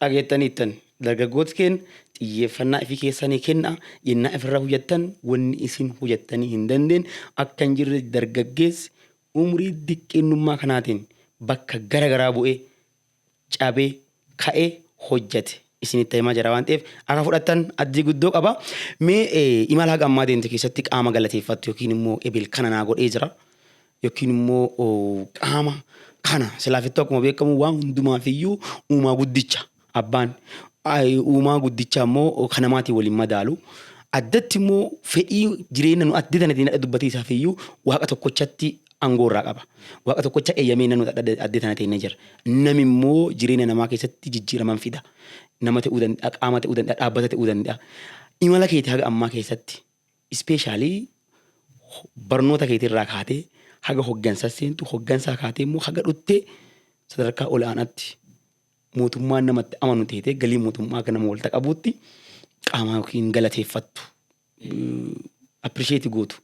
Dhageettaniittan dargaggooti keenya xiyyeeffannaa ifi keessanii kenna yennaa ifirraa hojjettan wanni isin hojjettanii hin dandeenye akka hin jirre dargaggeessi umurii diqqeennummaa kanaatiin bakka gara garaa bu'ee cabee ka'ee hojjete isinitti himaa jira waan ta'eef akka fudhattan abdii guddoo qaba. Mee imala haga ammaa deemte keessatti qaama galateeffattu yookiin immoo ebil kana naa godhee jira yookiin immoo qaama kana silaafittuu akkuma beekamu waan hundumaafiyyuu uumaa guddicha abbaan uumaa guddicha immoo kanamaatiin waliin madaalu addatti immoo fedhii jireenya nu adda tanatiin dubbatiisaafiyyuu waaqa tokkochatti angoorraa qaba. Waaqa tokkocha eeyyamee nanu adda tanatiin jira. Nami immoo jireenya namaa keessatti jijjiiraman fida. Nama ta'uu danda'a, qaama ta'uu danda'a, dhaabbata ta'uu danda'a. Imala keetii haga ammaa keessatti ispeeshaalii barnoota keetiirraa kaatee haga hoggansa seentu hoggansaa kaatee immoo haga dhuttee sadarkaa olaanaatti mootummaan namatti amanu teetee galii mootummaa kana nama walta qabuutti qaama yookiin galateeffattu appirisheetii gootu.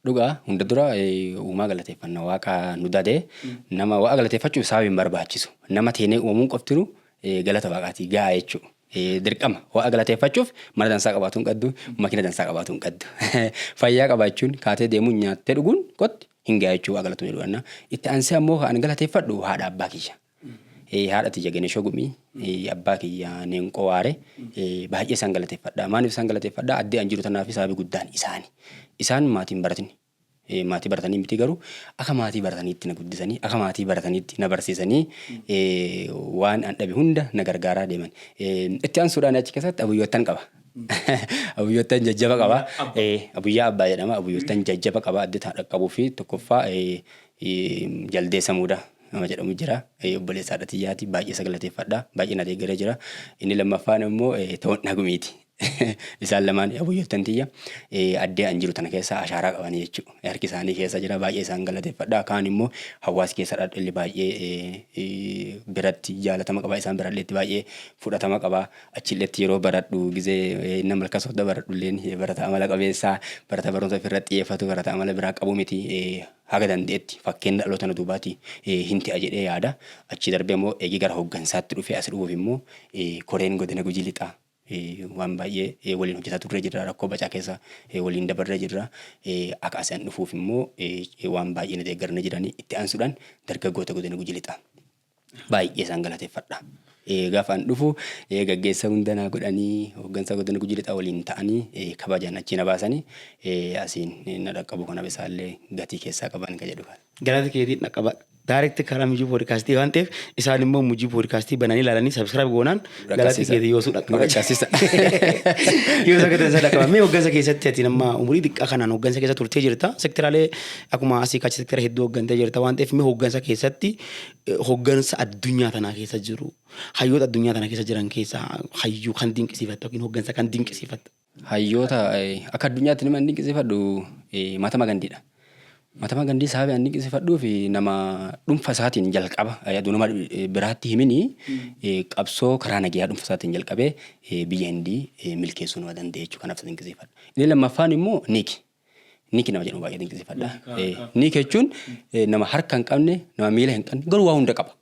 Dhugaa hunda dura uumaa galateeffannaa waaqa nu dadee nama waaqa galateeffachuuf sababii hin barbaachisu. Nama teenee uumamuun qoftiru galata waaqaatii gahaa jechuudha. Dirqama waaqa galateeffachuuf mana dansaa qabaatu hin qabdu, makiina dansaa qabaatu hin qabdu. Fayyaa qabaachuun kaatee deemuun nyaattee dhuguun qotti hin gahaa jechuudha waaqa galatu jedhu. Itti aansee ammoo kan galateeffadhu haadha abbaa kiyya. Haadha tiyya Ganeshoo Gumii abbaa kiyya Neenqoo Waaree baay'ee isaan galateeffadha. Maaliif isaan galateeffadha? Addee an jiru tanaaf sababii guddaan isaani. Isaan maatiin baratani. Maatii baratanii miti garuu akka maatii barataniitti na guddisanii akka maatii barataniitti na barsiisanii waan an dhabe hunda na gargaaraa deeman. Itti aansuudhaan achi keessatti abuyyoottan qaba. Abuyyoottan jajjaba qaba. Abuyyaa abbaa jedhama. Abuyyoottan jajjaba qaba. Adda ta'aa dhaqqabuu fi tokkoffaa jaldeessa muudaa nama jedhamu jira. Obboleessa haadha tiyyaati baay'ee isa galateeffadha. Baay'ee na deeggaree jira. Inni lammaffaan immoo Tawwannaa Gumiiti. Isaan lamaan abuyyoottan tiyya addee an jiru tana keessa ashaaraa qabanii jechuudha. Harki isaanii keessa jira baay'ee isaan galateeffadha. Kaan immoo hawaasa keessa dhadhalli baay'ee biratti jaalatama qaba. Isaan biralleetti baay'ee fudhatama qaba. Achilleetti yeroo baradhu gizee nama malka soodda baradhu illee barata amala qabeessaa barata barumsa ofirratti xiyyeeffatu barata amala biraa qabu miti. Haga dandeetti fakkeen dhaloota na duubaati hin ta'a jedhee yaada. Achi darbee immoo eegi gara hooggansaatti dhufee as dhufuuf immoo koreen godina Gujii Lixaa. Waan baay'ee waliin hojjetaa turre jirra rakkoo bacaa keessa waliin dabarree jirra akka asaan dhufuuf immoo waan baay'ee na deeggaranii jiranii itti aansuudhaan dargaggoota godina Gujii Lixaa baay'ee isaan galateeffadha. Gaafa an dhufu gaggeessa hundanaa godhanii hooggansa godina Gujii Lixaa waliin ta'anii kabajaan achi na baasanii asiin na dhaqqabu kana isaallee gatii keessaa qaban ka jedhu. Galata keetiin dhaqqaba. Daarekti karaa Mijuu Poodkaastii waan ta'eef isaan immoo Mijuu Poodkaastii bananii ilaalanii sabskiraayib goonaan galata keetii yoosuu dhaqqaba. Yoo sagantaa dhaqqaba. Mee hooggansa keessatti ati nama umurii xiqqaa kanaan hooggansa keessa turtee jirta. Sektiraalee akkuma asii kachi sektira hedduu hooggantee jirta waan ta'eef mee hooggansa keessatti hooggansa addunyaa tanaa keessa jiru hayyoota addunyaa tanaa keessa jiran keessaa hayyuu kan dinqisiifattu yookiin hooggansa kan dinqisiifattu. Hayyoota akka addunyaatti nama dinqisiifadhu Mahatmaa Gandiidha. Mahatmaa Gandii sababii an dinqisiifadhuu fi nama dhuunfa isaatiin jalqaba yaaduu nama biraatti himini qabsoo karaa nagayaa dhuunfa isaatiin jalqabee biyya Hindii milkeessuu nama danda'e jechuudha kanaaf dinqisiifadha. Inni lammaffaan immoo Niiki nama jedhamu baay'ee dinqisiifadha. Niiki jechuun nama harka hin qabne nama miila hin qabne garuu waa hunda qaba.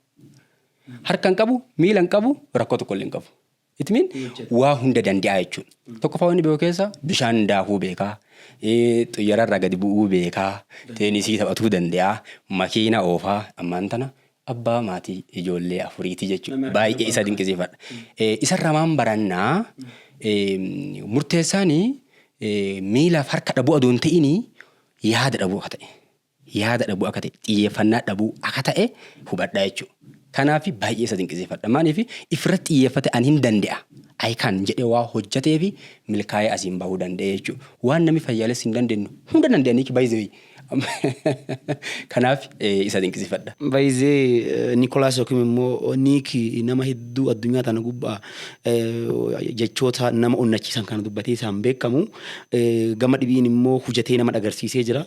Harka hin qabu miila hin qabu rakkoo tokko illee hin qabu. Itimiin waa hunda danda'a jechuudha. Tokkoffaa wanni beeku keessa bishaan daakuu beekaa. Xiyyaararraa gadi bu'uu beekaa. Teenisii taphatuu danda'a. Makiina oofaa ammaan tana abbaa maatii ijoollee afuriitii jechuudha. Baay'ee isa dinqisiifadha. Isarraa maan barannaa murteessaanii miilaaf harka dhabuu adoon ta'inii yaada dhabuu akka ta'e. Yaada dhabuu akka ta'e xiyyeeffannaa dhabuu akka ta'e hubadhaa jechuudha. Kanaaf baay'ee isa dinqisiifadha. Maaliif ifirratti xiyyeeffate ani hin danda'a. Ayikaan jedhee waa hojjetee fi milkaa'ee asiin bahuu danda'e jechuudha. Waan namni fayyaalessi hin dandeenyu hunda danda'anii baay'ee Kanaaf isa dinqisiifadha. Baay'ee Nikolaas yookiin immoo Niiki nama hedduu addunyaa tana gubbaa jechoota nama onnachiisan kana dubbatee isaan beekamu. Gama dhibiin immoo hujatee nama agarsiisee jira.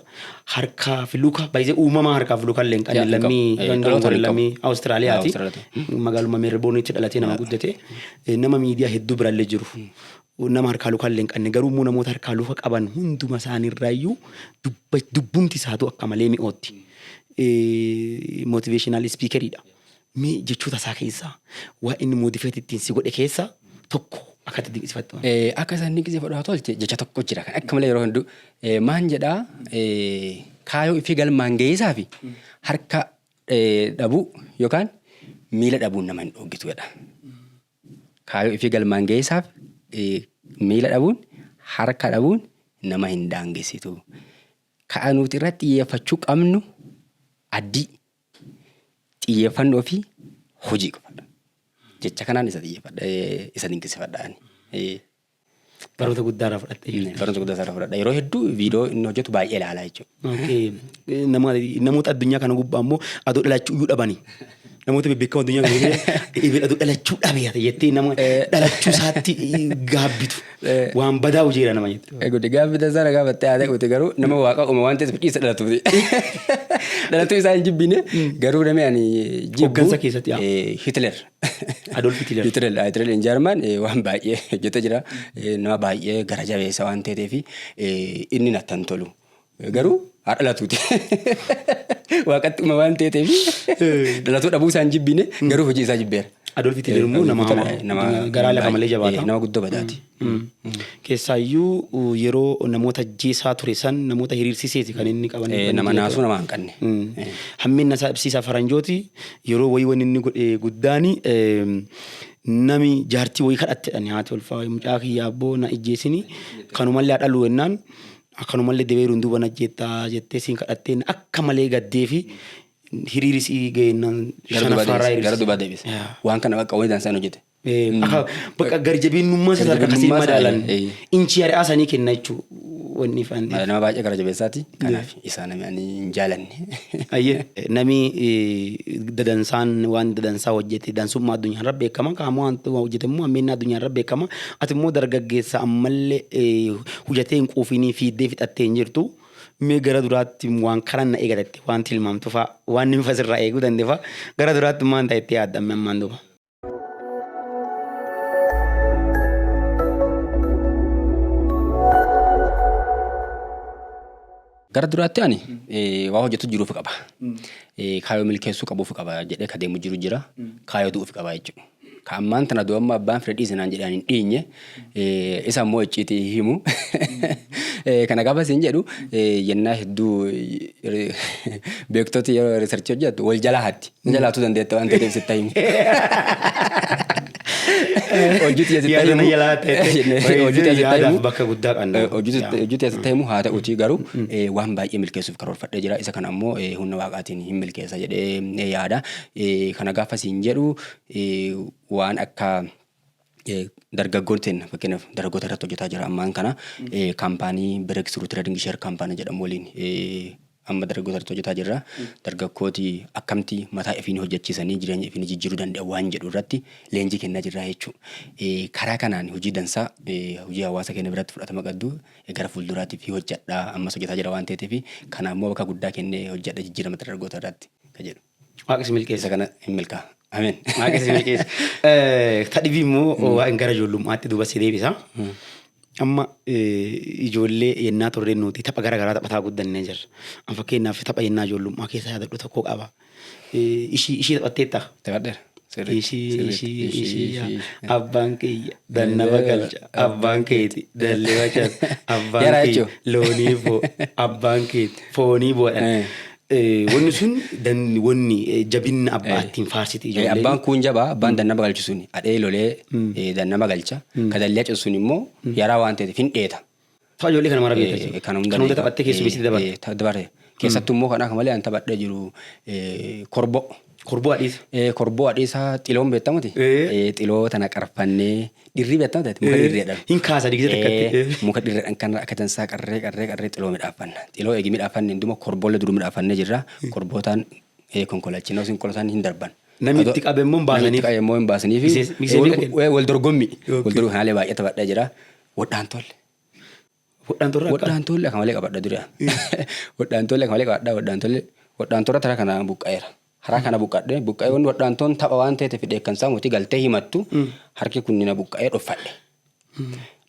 Harkaa fi luka baay'ee uumamaa harkaa fi luka illee kan lammii Awustiraaliyaati. Magaaluma Meelboorniitti dhalatee nama guddate. Nama miidiyaa hedduu birallee jiru. Nama harkaa luka illee kan garuu immoo namoota harkaa luka qaban hunduma isaaniirraayyuu dubbumti isaatu akka malee mi'ootti. Motivational speakeridha. Mee jechoota isaa keessaa waa inni motiveet ittiin si godhe keessaa tokko akka itti dinqisiifattu. Akka isaan dinqisiifadhu haa tolche jecha tokko jira kan akka malee yeroo hunduu maan jedhaa kaayoo fi galmaan geessaa fi harka dhabuu yookaan miila dhabuun nama hin dhooggitu jedha. Kaayoo fi galmaan geessaaf miila dhabuun harka dhabuun nama hin daangessitu. Ka'a nuti irratti xiyyeeffachuu qabnu addii xiyyeeffannoo fi hojii qofadha. Jecha kanaan isa dinqisiifadhaan. Baroota guddaarraa fudhadhe. Baroota guddaarraa fudhadha. Yeroo hedduu viidiyoo inni hojjetu baay'ee ilaalaa jechuudha. Namoota addunyaa kana gubbaa immoo adoo dhalachuu iyyuu dhabanii. Namoota bebbeekamoo addunyaa kana gubbaa adoo dhalachuu dhabeeta jettee nama dhalachuu isaatti gaabbitu. Waan badaa hojiira nama jettu. Eeguuti gaabbita sana gaafattee haa ta'uuti garuu nama waaqa uuma waan ta'eef dhiisa dhalatuuti. Dhalatuu isaa hin jibbine garuu namni ani jibbu. Hoggansa keessatti yaa. Hitler. Adolf Hitler. Hitler in Jarman waan baay'ee hojjetee jira. Nama baay'ee gara jabeessa waan ta'eef inni nattan tolu. Garuu haa dhalatuuti. Waaqatti uuma waan ta'eef dhalatuu dhabuu isaa hin jibbine garuu hojii isaa jibbeera. Adolf Hitler immoo nama garaa lafa malee jabaata. Nama guddoo badaati. Keessaayyuu yeroo namoota ajjeesaa ture san namoota hiriirsiseeti kan inni qaban. Nama naasuu nama hin qabne. Hammina isaa ibsiisa faranjooti yeroo wayii wanni inni godhe guddaani nami jaartii wayii kadhatteedhaan haati olfaa mucaa kiyyaa abboo na ijjeesini kanumallee dhalu jennaan akkanumallee deebi'ee duuba na ajjeettaa jettee siin kadhatteen akka malee gaddee fi hiriirisii ga'eennan shanaffaarraa hiriirsi. Gara duubaa deebise. Waan kana bakka wayii dansaan hojjete. Bakka garjabeennummaa isa harka akkasii madaalan inchi ari'aa sanii kenna jechuudha. Wanni ifaan. Nama baay'ee gara jabeessaati. Kanaaf isaa namni hin jaalanne. Ayyee nami dadansaan waan dadansaa hojjete dansummaa addunyaarra beekama qaama waan hojjete immoo ammeenna addunyaarra beekama ati immoo dargaggeessa ammallee hojjetee hin quufinii fiiddee fixattee hin jirtu. Mee gara duraatti waan karan na eegatte waan tilmaamtu fa'a waan inni fasirraa eeguu dandefa gara duraatti maan ta'etti yaaddamme ammaan duuba. Gara duraatti ani waa hojjetu jiruuf qaba. Kaayoo milkeessuu qabuuf qaba jedhee ka deemu jiru jira. Kaayoo du'uuf qaba jechuudha. Ka ammaan tana du'u amma abbaan fira dhiisinaan jedhaan hin dhiinye isa immoo icciitii himu. Kana gaafa isin jedhu yennaa hedduu beektooti yeroo riisarchii hojjetu wal jalaa hatti. Jalaatuu dandeetta waan ta'eef sitta himu. Hojjetu asitti himu haa ta'uuti garuu waan baay'ee milkeessuuf karoorfadhee jira. Isa kana ammoo humna waaqaatiin hin milkeessa jedhee yaada. Kana gaafa isin jedhu waan akka dargaggootteen fakkeenyaaf dargaggoota irratti hojjetaa jira ammaan kana kaampaanii Breakthrough Trading Share Kaampaanii jedhamu waliin amma dargaggoota irratti hojjetaa jirra. Dargaggooti akkamti mataa ifiin hojjechiisanii jireenya ifiin jijjiiruu danda'u waan jedhu irratti leenjii kennaa jirra jechuudha. Karaa kanaan hojii dansaa hojii hawaasa keenya biratti fudhatama qabdu gara fuulduraatiif hojjedhaa ammas hojjetaa jira waan ta'eef kana ammoo bakka guddaa kennee hojjedha jijjiirama dargaggoota irratti kan jedhu. Waaqni milkeessa kana hin milkaa'a. Ameen. Waaqni milkeessa. Tadhibii immoo waan gara ijoollummaatti duuba si deebisa. Amma ijoollee yennaa turreen nuti tapha gara garaa taphataa guddannee jirra. An fakkeenyaaf tapha yennaa ijoollummaa keessa yaadadhu tokko qaba. Ishii taphatteetta? Taphadheera. Ishii abbaan kiyya dannaba galcha abbaan keeti dallee bacata abbaan kiyya loonii boo abbaan keeti foonii boodhan. Wanni sun wanni jabinna abbaattiin faarsiti ijoollee. Abbaan kun jabaa abbaan dannaba galchu suni adhee lolee dannaba galcha ka dallee acu sun immoo yaraa waan ta'eef hin dheeta. Ta'a ijoollee kana mara beekta. Kan hunda taphattee keessummeessiti dabarte. Dabarte. Keessattuu immoo kan akka malee an taphadhee jiru korbo. Korboo adhiisa. Korboo adhiisaa xiloon beektamuti. Xiloo tana qarfannee dirrii beektamuti muka dirreedhaan. Hin kaasa digisee takkatti. Muka dirreedhaan kan akka tansaa qarree xiloo midhaafanna. Xiloo eegi midhaafanne hunduma korboolle duruu midhaafannee jirra. Korbootaan konkolaachinoo sin kolosaan hin darban. Namni itti qabe immoo hin baasaniif. Namni itti qabe immoo hin baasaniif. Wal dorgommi. Wal dorgommi haalee baay'ee taphadhaa jira. Wadhaan tolle. Wadhaan tolle akka malee qabadha dura. Wadhaan tolle akka malee qabadha wadhaan tolle. Wadhaan torra tara kana buqqa'eera. Haraa kana buqqadhe buqqa'ee wanti wadhaan toon tapha waan ta'eef dheekkansaa mootii galtee himattu harki kunnina buqqa'ee dhoffadhe.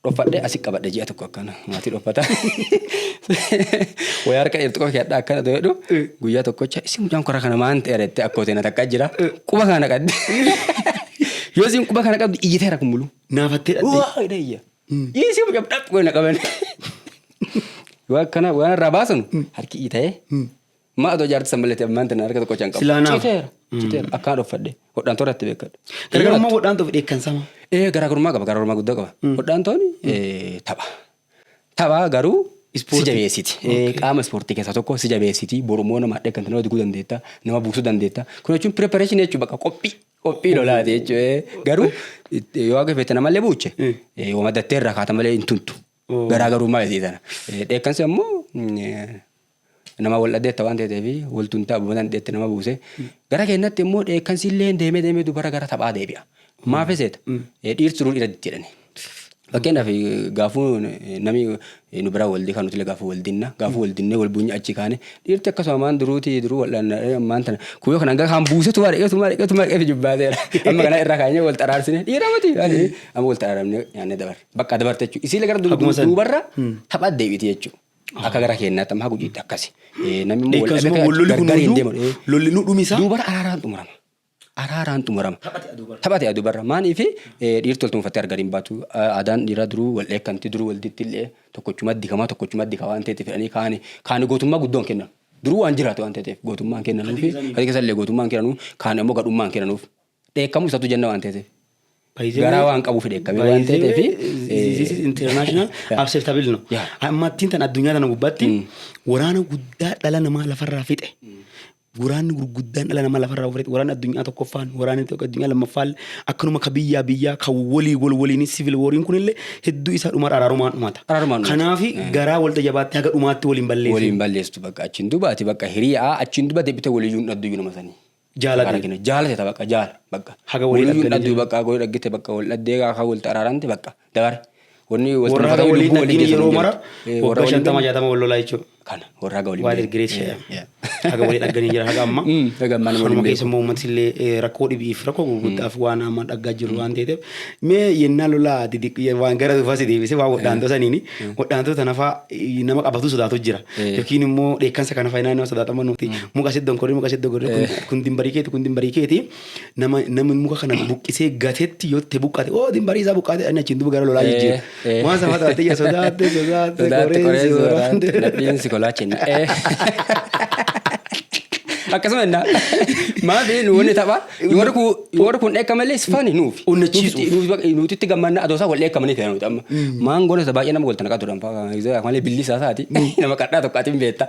Dhoffadhe asii qabadhe ji'a tokko akkana maatii dhoffata. Wayyaa harka dheertu qofa keedhaa akkana ta'edhu guyyaa tokkocha isin mucaan korra kana maan ta'eeretti akkooteen takkaa jira quba kana qabde. Yoo isin quba kana qabdi iyyiteera kun bulu. Naafattee dhadhee. Waa hidhayya. Isin mucaan dhaphu goona qaban. Waan kana waan irraa baasan harki iyyitee. Maa adoo jaarti sammallee ammaan tana harka tokko chan qabu. Silaanaaf. Citeera akkaan dhoffadhe wadhaan toorratti beekadha. Garaagarummaa wadhaan toof dheekkansama. Garaagarummaa qaba garaagarummaa guddaa qaba. Wadhaan tooni tapha. Tapha garuu si jabeessiti. Qaama ispoortii keessaa tokko si jabeessiti. Borummoo nama dheekkan nama diguu dandeetta nama buusuu dandeetta. Kun jechuun preparation jechuun bakka qophii lolaati jechuudha. Garuu yoo akka feete namallee buuche yoo maddattee irraa kaata malee hin tuntu. Garaagarummaa isii sana. Dheekkansi ammoo nama wal addeetta waan ta'eef wal tuntaa buufataan dheette nama buuse. Gara keenyatti immoo dheekkansi illee deemee dubara gara taphaa deebi'a. Maaf seeta dhiirti duruu dhiira jedhani. Fakkeenyaaf gaafuu namni nu biraa waldii kan nuti gaafuu waldinna gaafuu waldinnee wal buunyi achi kaane dhiirti akkasuma maan duruu wal'aan maan tana kuyyoo kana kan buusetu maadheetu jubbaateera. Amma kana irraa kaanyee wal xaraarsine dhiira miti amma wal xaraaramne nyaannee dabar bakka dabarte jechuudha. Isiilee gara duubarra taphaa deebiti jechuudha. Akka gara keenyaatti amma gujiitti akkasi. Namni lolli nu dhumisaa. Duubara araaraan xumurama. Taphate aduubarra maaniif dhiirti wal tuunfattee arganii baatu aadaan dhiiraa duruu wal dheekkanti duruu wal dittillee tokkochumatti dikamaa waan ta'eef fedhanii kaani gootummaa guddoon kennan. Duruu waan jiraatu waan ta'eef gootummaan kennanuufi kan keessallee gootummaan kennanuuf kaani ammoo gadhummaan kennanuuf dheekkamuu isaatu jenna waan ta'eef. Garaa waan qabuuf dheekkamee waan ta'eef. This is international acceptable no. Ammattiin tan addunyaa tana gubbaatti waraana guddaa dhala namaa lafarraa fixe. Waraanni gurguddaan dhala namaa lafarraa fixe. Waraanni addunyaa tokkoffaan waraanni addunyaa lammaffaan akkanuma ka biyyaa ka waliin civil wariin kunillee hedduu isaa dhuma araarumaan dhumata. Kanaaf garaa walta jabaatti haga dhumaatti waliin balleessu. Waliin balleessu bakka achiin dubaati bakka hiriyaa achiin duba deebitee waliyyuun adduyyuu nama sanii. Jaalate bakka jaala bakka. Haga waliin addu bakka golee dhaggite bakka wal dhaddee kaa wal xaraarante bakka dabare. Warra haga waliin dhaggini yeroo mara waggaa 50-60 wal lolaa jechuudha. Kana warra haga waliin. Waa dirgireet haga waliin dhagganii jira haga amma. Haga amma nama waliin keessa immoo uummatillee rakkoo dhibiif rakkoo gurguddaaf waan amma dhaggaa jiru waan ta'eef mee yennaa lolaa waan gara dhufaa si deebisee waan wadhaantoo saniini wadhaantoo tanafaa nama qabatu sodaatu jira yookiin immoo dheekkansa kana faayinaa nama sodaatama nuti muka sitti donkoree kun dimbarii keeti namni muka kana buqqisee gateetti yoo ta'e buqqate dimbarii isaa buqqate ani achiin duuba gara lolaa jijjiira. Waan sama taatee sodaate koreensi kolaachen. Akkasuma innaa maafi nuuni tapha yoo kun dheekkamallee sifaani nuufi. Nuti itti gammanna adoosaa wal dheekkamanii ta'an nuti amma. Maangoon isa baay'ee nama waltan qaatu dhanfaa malee billisaa isaati nama kadhaa tokkaatiin beetta.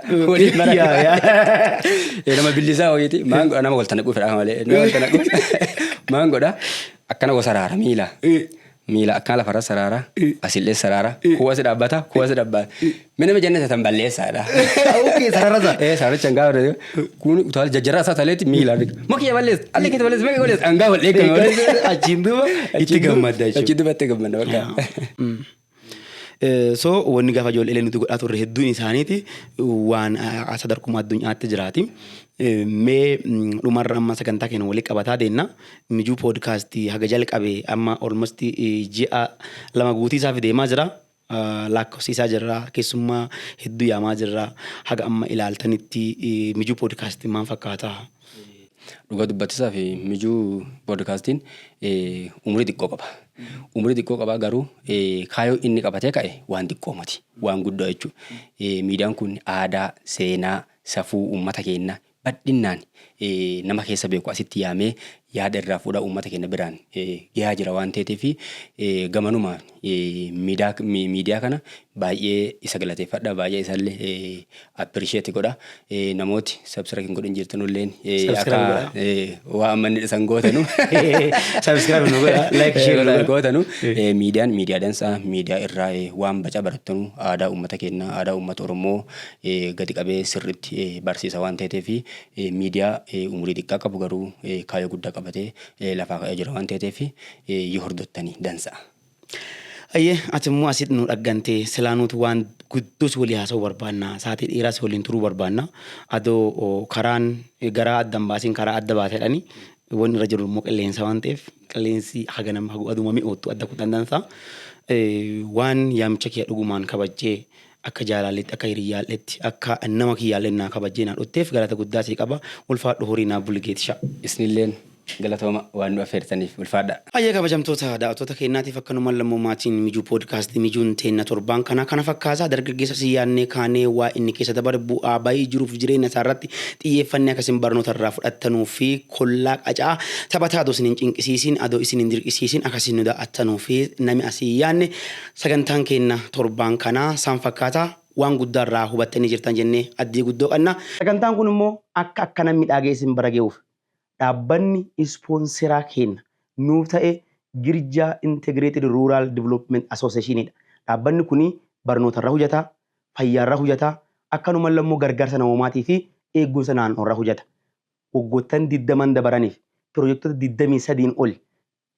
Nama billisaa ho'iiti maangoo nama waltan dhaquu fedha malee nama waltan dhaquu maangoodha akkana gosa raara miila. Miila akkana lafarra saraara asillee saraara kuwwasi dhaabbata minama jannata tan balleessaadha. Sararasa. Sararicha hangaa warra kun utaal jajjarraa isaa taleetti miila mokiyya balleessa allee keessa balleessa maqee balleessa hangaa wal eeggame achiin duuba itti gammadda jechuudha. Achiin duuba itti gammadda bakka. So wanni gaafa ijoollee nuti godhaa turre hedduun isaaniiti waan sadarkuma addunyaatti jiraati. Mee dhumarra amma sagantaa keenya walii qabataa deemna. Mijuu poodkaastii haga jalqabee amma almost ji'a 2 guutii isaa fideemaa jira. Lakkoofsiisaa jirra keessummaa hedduu yaamaa jirra. Haga amma ilaaltanitti mijuu poodkaastii maal fakkaata? Dhugaa dubbatisaa fi mijuu poodkaastiin umurii xiqqoo qaba. Umurii xiqqoo qaba garuu kaayoo inni qabatee ka'e waan xiqqoo miti waan guddaa jechuudha. Miidiyaan kun aadaa, seenaa, safuu uummata keenyaa bal'inaan nama keessa beeku asitti yaada irraa fuudhaa uummata keenya biraan gahaa jira waan ta'eef gamanuma miidiyaa kana baay'ee isa galateeffadha baay'ee isallee appreciate godha namooti subscribe godhin jirtanulleen akka waa amanni dhisan gootanu subscribe nu godha like share gootanu miidiyaa dansaa miidiyaa irraa waan baca barattanu aadaa uummata keenya aadaa uummata Oromoo gadi qabee sirriitti barsiisa waan ta'eef miidiyaa umurii xiqqaa qabu garuu kaayyoo guddaa qabatee lafaa ka'ee jira waan ta'eef yoo hordottanii dansaa. Ayyee ati immoo asitti nu dhaggantee silaanuutu waan guddoos walii haasa'uu barbaanna sa'aatii dheeraas waliin turuu barbaanna adoo karaan garaa addan baasiin karaa adda baateedhani wanni irra jiru immoo qilleensa waan ta'eef qilleensi haganam aduma mi'ootu adda kutan dansaa waan yaamicha kee dhugumaan kabajjee akka jaalalleetti akka hiriyyaalleetti akka nama kiyyaallee kabajjee naa dhutteef galata guddaa sii qaba ulfaadhu horii naa bulgeetisha. Isinilleen galatooma waan nu affeertaniif ulfaadha. Ayyee kabajamtoota daawwattoota keenyaatiif akkanuma lammumaatiin mijuu poodkaastii mijuun teenna torbaan kana fakkaataa dargaggeessa siyyaannee kaanee waa inni keessa dabar bu'aa bayii jiruuf jireenya isaarratti xiyyeeffannee akkasiin barnoota irraa fudhattanuu fi kollaa qacaa taphataa adoo isin hin cinqisiisin adoo isin hin dirqisiisin akkasiin nu daa'attanuu fi nami asii yaanne sagantaan keenya torbaan kanaa saan fakkaataa waan guddaa irraa hubattanii jirtan jennee addii guddoo qabna. Sagantaan kun immoo akka namni dhaagee isin bara ga'uuf dhaabbanni ispoonseraa keenya nuuf ta'e Girjaa Integrated Rural Development Association dha. Dhaabbanni kun barnoota irraa hojjeta, fayyaa irraa hojjeta, akkanuma immoo gargaarsa namoomaatii fi eegumsa naannoo irraa hojjeta. Waggoottan 20 dabaraniif piroojektota 23 ol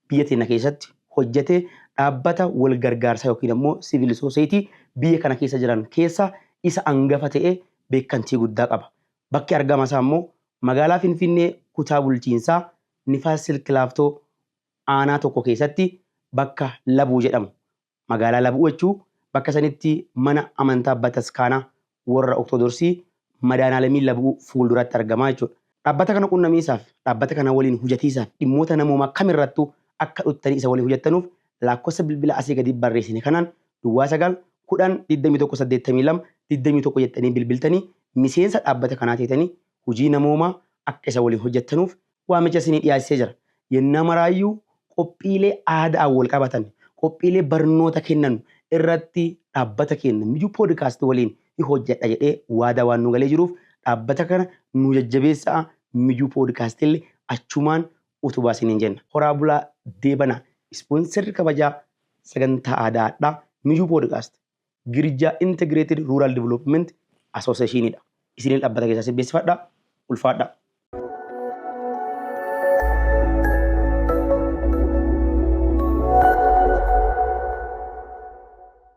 biyya teenya keessatti hojjetee dhaabbata wal gargaarsaa yookiin immoo civil society biyya kana keessa jiran keessa isa hangafa ta'e beekamtii guddaa qaba. Bakki argama isaa immoo magaalaa Finfinnee kutaa bulchiinsaa Nifaas Silk Laaftoo aanaa tokko keessatti bakka Labuu jedhamu. Magaalaa Labuu jechuun bakka sanitti mana amantaa Bataskaanaa warra Ortodoksii Madaanaalamii Labuu fuulduratti argamaa jechuudha. Dhaabbata kana qunnamiisaaf dhaabbata kana waliin hojjetiisaaf dhimmoota namoomaa kamirrattuu akka dhuttanii isa waliin hojjettanuuf lakkoofsa bilbila asii gadi barreessine kanaan Duwwaa 9 10 21 82 21 jettanii bilbiltanii miseensa dhaabbata kanaa ta'anii hojii namoomaa akka isa waliin hojjettanuuf waamicha isinii dhiyaasisee jira. Yennaa maraayyuu qophiilee aadaa wal qabatan qophiilee barnoota kennan irratti dhaabbata keenya mijuu poodkaastii waliin hojjedha jedhee waadaa waan nu galee jiruuf dhaabbata kana nu jajjabeessaa mijuu poodkaastii achumaan utubaa isiniin jenna. Horaa bulaa deebana ispoonserri kabajaa sagantaa aadaadhaa mijuu poodkaast Girjaa Integrated Rural Development Association dha. Isiniin dhaabbata keessaa beeksifadha ulfaadha.